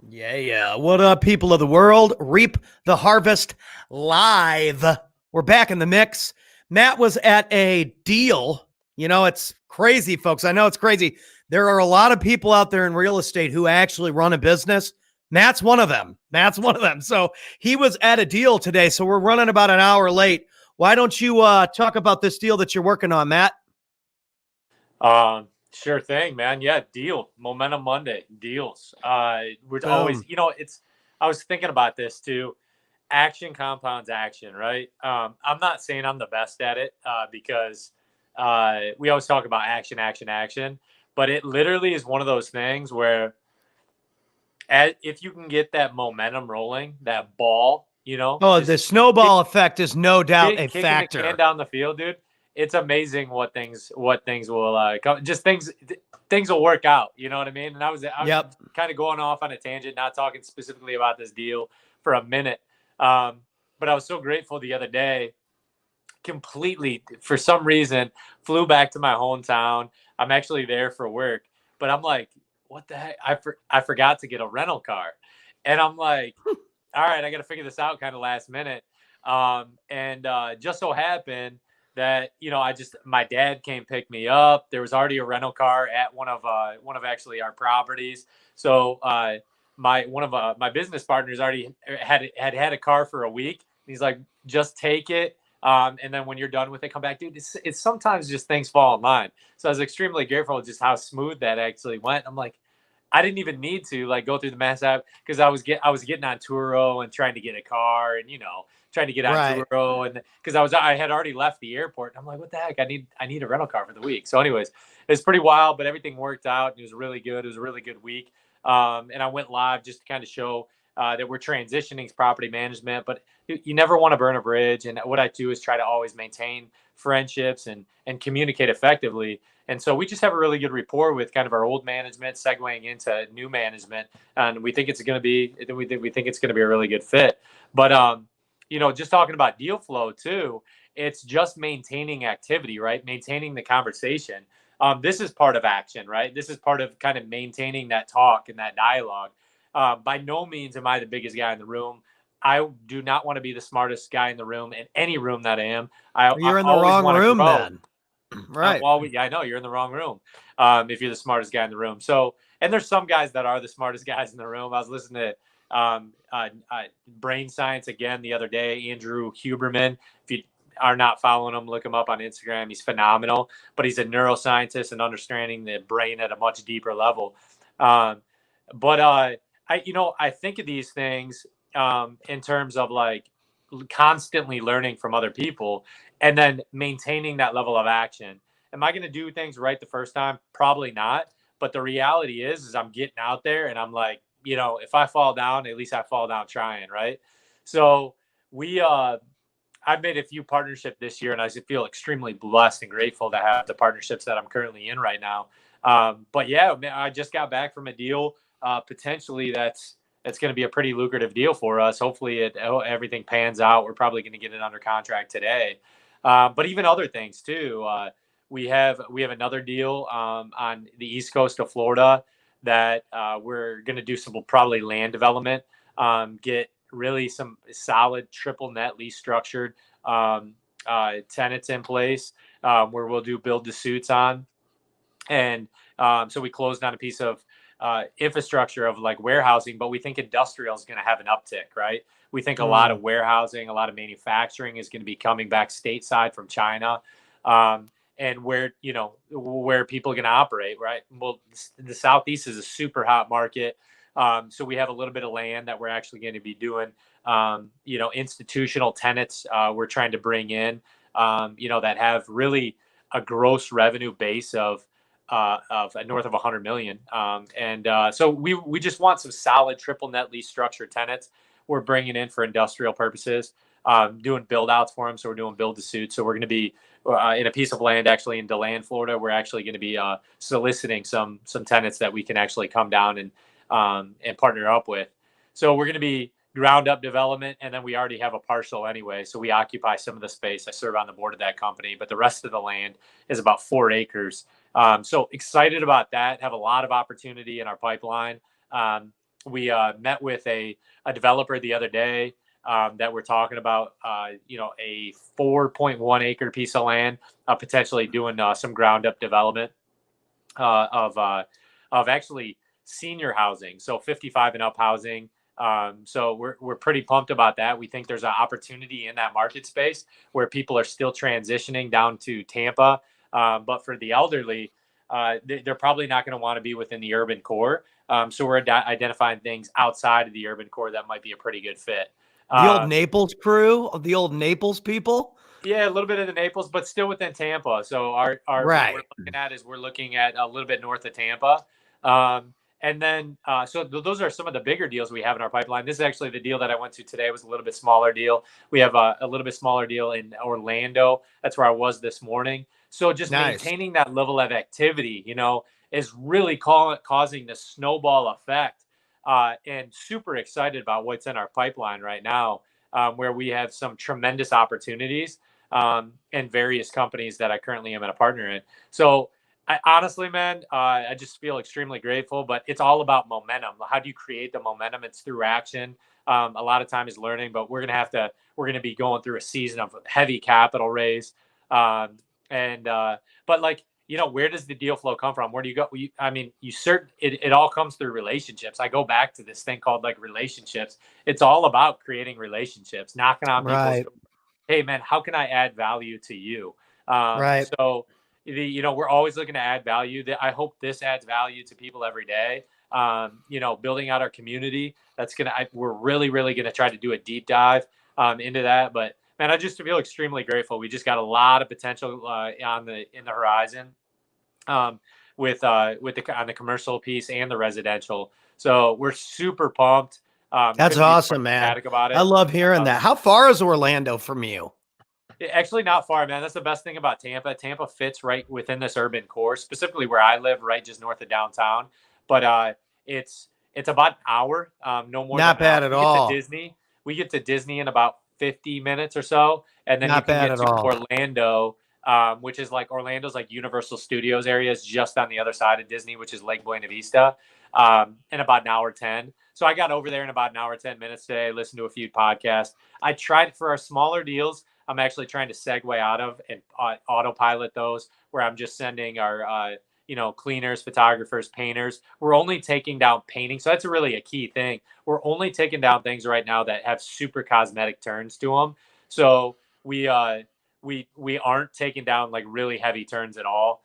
Yeah. What up, people of the world? Reap the Harvest live. We're back in the mix. Matt was at a deal. It's crazy, folks. I know it's crazy. There are a lot of people out there in real estate who actually run a business. Matt's one of them. So he was at a deal today. So we're running about an hour late. Why don't you talk about this deal that you're working on, Matt? Sure thing, man. Yeah, deal. Momentum Monday deals. We're always, Boom. I was thinking about this too. Action compounds action, right? I'm not saying I'm the best at it because we always talk about action, action, action, but it literally is one of those things where if you can get that momentum rolling, that ball, Oh, the just kick, snowball effect is no doubt a kicking the can factor. down the field, dude. It's amazing what things will come. Just things will work out. You know what I mean? And I was Yep. kind of going off on a tangent, not talking specifically about this deal for a minute. Um, but I was so grateful the other day. Completely, for some reason, flew back to my hometown. I'm actually there for work, but I'm like, what the heck? I forgot to get a rental car, and I'm like, all right, I got to figure this out kind of last minute. And just so happened that I just my dad came pick me up. There was already a rental car at one of actually our properties. So my one of my business partners already had a car for a week. He's like, just take it. And then when you're done with it, come back, dude. It's sometimes just things fall in line. So I was extremely grateful just how smooth that actually went. I'm like, I didn't even need to like go through the Mass app because I was getting on Turo and trying to get a car and trying to get on Right. Turo and because I had already left the airport. I'm like, what the heck? I need a rental car for the week. So, anyways, it's pretty wild, but everything worked out. It was really good. It was a really good week. And I went live just to kind of show that we're transitioning property management, but you never want to burn a bridge. And what I do is try to always maintain friendships and communicate effectively. And so we just have a really good rapport with kind of our old management, segueing into new management, and we think it's going to be we think it's going to be a really good fit. But just talking about deal flow too, it's just maintaining activity, right? Maintaining the conversation. This is part of action, right? This is part of kind of maintaining that talk and that dialogue. By no means am I the biggest guy in the room. I do not want to be the smartest guy in the room in any room that I am. I You're in the always wrong want to room grow. then. Right. I know you're in the wrong room if you're the smartest guy in the room. So, and there's some guys that are the smartest guys in the room. I was listening to Brain Science again the other day. Andrew Huberman. If you are not following him, look him up on Instagram. He's phenomenal. But he's a neuroscientist and understanding the brain at a much deeper level. Um, but I think of these things in terms of like constantly learning from other people and then maintaining that level of action. Am I going to do things right the first time? Probably not. But the reality is I'm getting out there and I'm like, if I fall down, at least I fall down trying, right? So we, I've made a few partnerships this year, and I feel extremely blessed and grateful to have the partnerships that I'm currently in right now. But yeah, man, I just got back from a deal, potentially that's going to be a pretty lucrative deal for us. Hopefully, everything pans out. We're probably going to get it under contract today. But even other things too. We have another deal on the east coast of Florida that we're going to do some probably land development, get really some solid triple net lease structured tenants in place where we'll do build to suits on. And so we closed on a piece of infrastructure of like warehousing, but we think industrial is going to have an uptick, right? We think a lot of Mm. warehousing, a lot of manufacturing is going to be coming back stateside from China. And where people are going to operate, right? Well, the Southeast is a super hot market. So we have a little bit of land that we're actually going to be doing, institutional tenants we're trying to bring in, that have really a gross revenue base of north of 100 million. So we just want some solid triple net lease structured tenants. We're bringing in for industrial purposes, doing build outs for them. So we're doing build to suit. So we're going to be in a piece of land actually in DeLand, Florida. We're actually going to be soliciting some tenants that we can actually come down and partner up with. So we're going to be ground up development, and then we already have a parcel anyway. So we occupy some of the space. I serve on the board of that company, but the rest of the land is about 4 acres. So excited about that. Have a lot of opportunity in our pipeline. we met with a developer the other day that we're talking about, a 4.1 acre piece of land, potentially doing some ground up development of actually senior housing, so 55 and up housing. So we're pretty pumped about that. We think there's an opportunity in that market space where people are still transitioning down to Tampa, but for the elderly, they're probably not going to want to be within the urban core. So we're identifying things outside of the urban core that might be a pretty good fit. The old Naples crew, the old Naples people. Yeah, a little bit of the Naples, but still within Tampa. So our right. what we're looking at a little bit north of Tampa. And then, so those are some of the bigger deals we have in our pipeline. This is actually the deal that I went to today. It was a little bit smaller deal. We have a little bit smaller deal in Orlando. That's where I was this morning. So just maintaining that level of activity, is really causing the snowball effect. And super excited about what's in our pipeline right now, where we have some tremendous opportunities and various companies that I currently am in a partner in. So honestly, man, I just feel extremely grateful, but it's all about momentum. How do you create the momentum? It's through action. A lot of time is learning, but we're going to be going through a season of heavy capital raise. But like, where does the deal flow come from? Where do you go? It all comes through relationships. I go back to this thing called like relationships. It's all about creating relationships, knocking on people's doors. Hey man, how can I add value to you? So we're always looking to add value. I hope this adds value to people every day. Building out our community. We're really, really going to try to do a deep dive into that. But man, I just feel extremely grateful. We just got a lot of potential in the horizon with on the commercial piece and the residential. So we're super pumped. That's awesome, man. About it. I love hearing that. How far is Orlando from you? Actually, not far, man. That's the best thing about Tampa. Tampa fits right within this urban core, specifically where I live, right just north of downtown. But it's about an hour, no more. Not bad at all. We get to Disney in about 50 minutes or so, and then you can get to Orlando, which is like Orlando's like Universal Studios area is just on the other side of Disney, which is Lake Buena Vista, in about an hour 10. So I got over there in about an hour 10 minutes today. Listened to a few podcasts. I tried for our smaller deals. I'm actually trying to segue out of and autopilot those, where I'm just sending our cleaners, photographers, painters. We're only taking down painting, so that's really a key thing. We're only taking down things right now that have super cosmetic turns to them. So we aren't taking down like really heavy turns at all.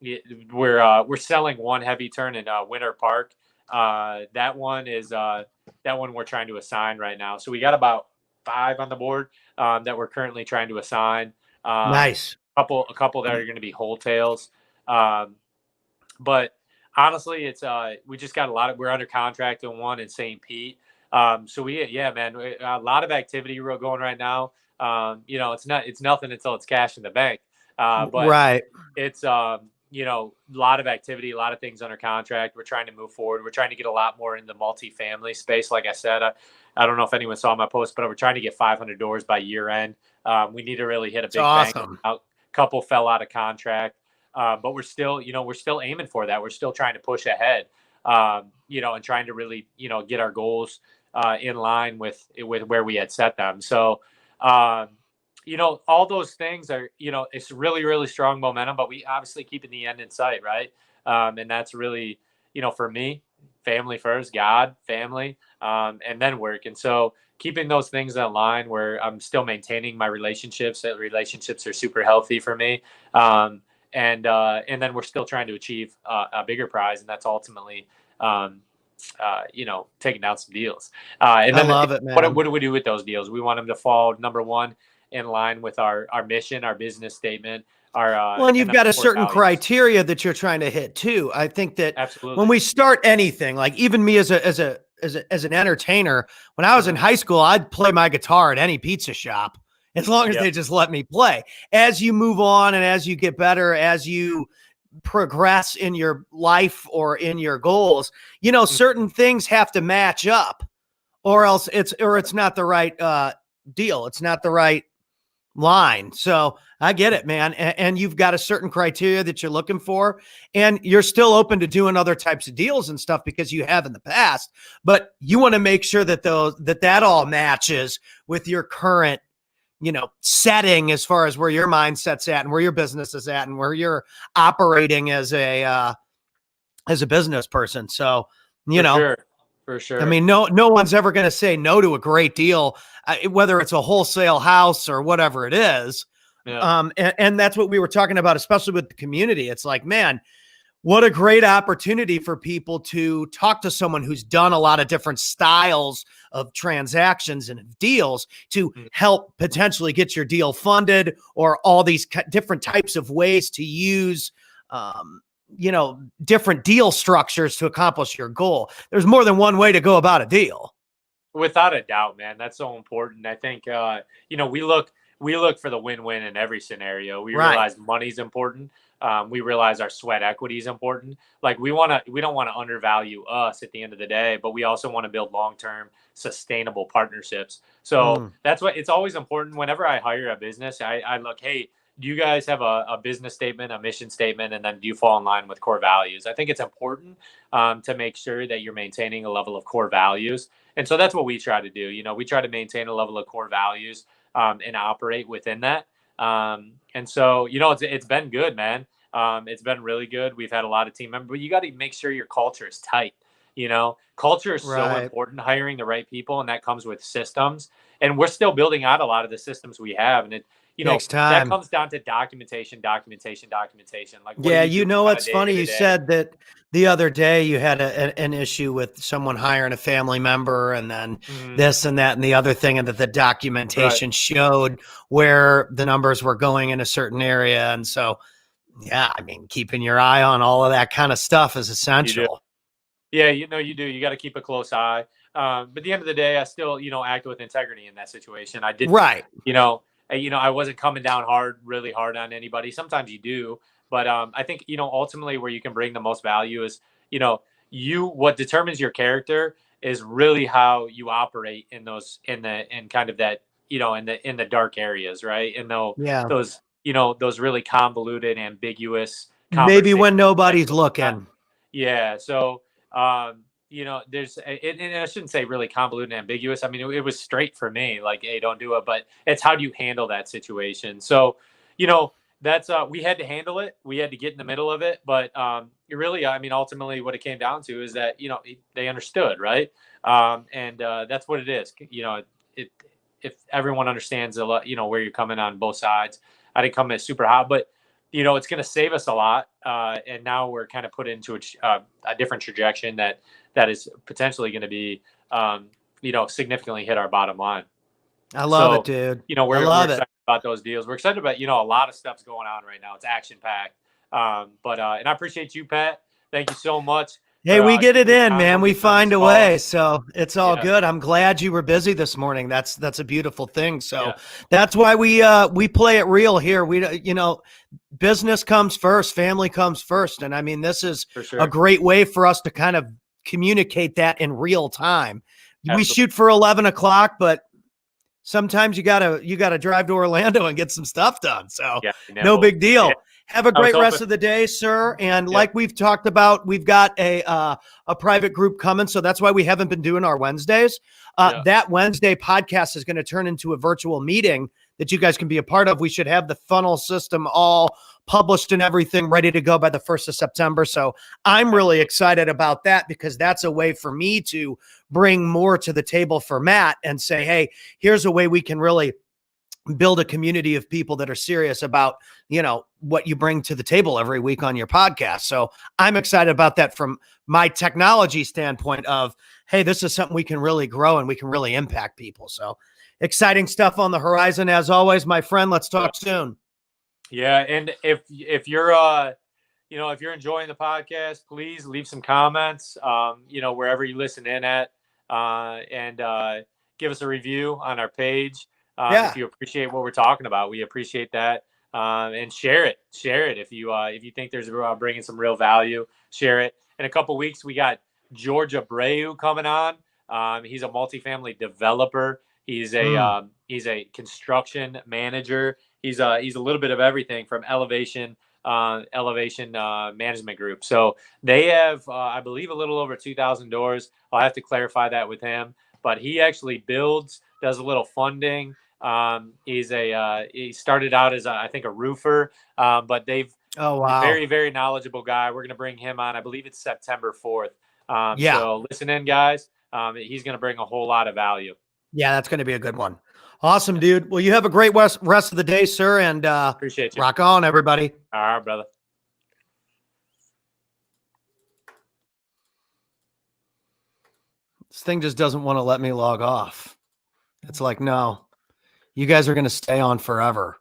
We're selling one heavy turn in Winter Park. That one we're trying to assign right now. So we got about 5 on the board that we're currently trying to assign. Nice. A couple that are going to be wholesales. But honestly, it's we just got we're under contract on one in St. Pete. So man, a lot of activity we're going right now. It's nothing until it's cash in the bank. But it's a lot of activity, a lot of things under contract. We're trying to move forward. We're trying to get a lot more in the multifamily space. Like I said, I don't know if anyone saw my post, but we're trying to get 500 doors by year end. We need to really hit a big bang. A couple fell out of contract. But we're still aiming for that. We're still trying to push ahead, and trying to really, get our goals in line with where we had set them. So, all those things are, it's really, really strong momentum, but we obviously keeping the end in sight, right? And that's really, for me, family first, God, family, and then work. And so keeping those things in line where I'm still maintaining my relationships. That relationships are super healthy for me. And then we're still trying to achieve a bigger prize, and that's ultimately, taking down some deals. And then I love it, man. What do we do with those deals? We want them to fall, number one, in line with our mission, our business statement. And you've got a certain criteria that you're trying to hit too. I think that absolutely, when we start anything, like even me as an entertainer, when I was in high school, I'd play my guitar at any pizza shop as long as they just let me play. As you move on and as you get better, as you progress in your life or in your goals, certain things have to match up, or else it's not the right deal. It's not the right line. So I get it, man. And you've got a certain criteria that you're looking for, and you're still open to doing other types of deals and stuff because you have in the past, but you want to make sure that that all matches with your current, setting as far as where your mindset's at and where your business is at and where you're operating as a business person. So, For sure. I mean, no one's ever going to say no to a great deal, whether it's a wholesale house or whatever it is. Yeah. And that's what we were talking about, especially with the community. It's like, man, what a great opportunity for people to talk to someone who's done a lot of different styles of transactions and deals to help potentially get your deal funded, or all these different types of ways to use, different deal structures to accomplish your goal. There's more than one way to go about a deal. Without a doubt, man. That's so important. I think, we look for the win-win in every scenario. We realize money's important. We realize our sweat equity is important. Like we don't want to undervalue us at the end of the day, but we also want to build long-term sustainable partnerships. So that's what it's always important. Whenever I hire a business, I look, hey, do you guys have a business statement, a mission statement, and then do you fall in line with core values? I think it's important to make sure that you're maintaining a level of core values. And so that's what we try to do. We try to maintain a level of core values and operate within that. And so, it's been good, man. It's been really good. We've had a lot of team members, but you got to make sure your culture is tight. Culture is so important, hiring the right people, and that comes with systems. And we're still building out a lot of the systems we have. And takes time. That comes down to documentation. Like, it's funny. You said that the other day you had an issue with someone hiring a family member, and then this and that and the other thing, and that the documentation showed where the numbers were going in a certain area. And so, yeah, I mean, keeping your eye on all of that kind of stuff is essential. Yeah, you do. You got to keep a close eye. But at the end of the day, I still, act with integrity in that situation. I didn't, I wasn't coming down really hard on anybody. Sometimes you do, but I think, ultimately where you can bring the most value is, what determines your character is really how you operate in kind of that, in the dark areas, right? And those really convoluted, ambiguous, maybe when nobody's looking. Yeah. So, there's, and I shouldn't say really convoluted and ambiguous. I mean, it was straight for me, like, hey, don't do it. But it's how do you handle that situation? So, that's, we had to handle it. We had to get in the middle of it. But ultimately what it came down to is that, they understood, right? And that's what it is. If everyone understands a lot, where you're coming on both sides. I didn't come in super hot, but it's going to save us a lot. And now we're kind of put into a different trajectory that is potentially going to be, significantly hit our bottom line. I love it, dude. We're excited about those deals. We're excited about, a lot of stuff's going on right now. It's action packed. And I appreciate you, Pat. Thank you so much. Hey, we get it in, man. We find a way. So it's all good. I'm glad you were busy this morning. That's a beautiful thing. So that's why we play it real here. Business comes first, family comes first. And I mean, this is a great way for us to kind of communicate that in real time. Absolutely. We shoot for 11 o'clock, but sometimes you gotta drive to Orlando and get some stuff done. So no big deal. Yeah. Have a great rest of the day, sir. And like we've talked about, we've got a private group coming. So that's why we haven't been doing our Wednesdays. That Wednesday podcast is going to turn into a virtual meeting that you guys can be a part of. We should have the funnel system all published and everything ready to go by the 1st of September. So I'm really excited about that, because that's a way for me to bring more to the table for Matt and say, hey, here's a way we can really build a community of people that are serious about, what you bring to the table every week on your podcast. So I'm excited about that from my technology standpoint of, hey, this is something we can really grow and we can really impact people. So exciting stuff on the horizon. As always, my friend, let's talk soon. Yeah. And if you're, if you're enjoying the podcast, please leave some comments, wherever you listen in at, and give us a review on our page. If you appreciate what we're talking about, we appreciate that. And share it if you think there's bringing some real value, share it. In a couple of weeks, we got George Abreu coming on. He's a multifamily developer. He's a He's a construction manager. He's a little bit of everything from elevation management group. So they have, I believe, a little over 2,000 doors. I'll have to clarify that with him, but he actually builds, does a little funding. He started out as I think a roofer, but they've Oh, wow. very, very knowledgeable guy. We're going to bring him on. I believe it's September 4th. Yeah. So listen in, guys. He's going to bring a whole lot of value. Yeah, that's going to be a good one. Awesome, dude. Well, you have a great rest of the day, sir, and Appreciate you. rock on, everybody. All right, brother. This thing just doesn't want to let me log off. It's like, no, you guys are going to stay on forever.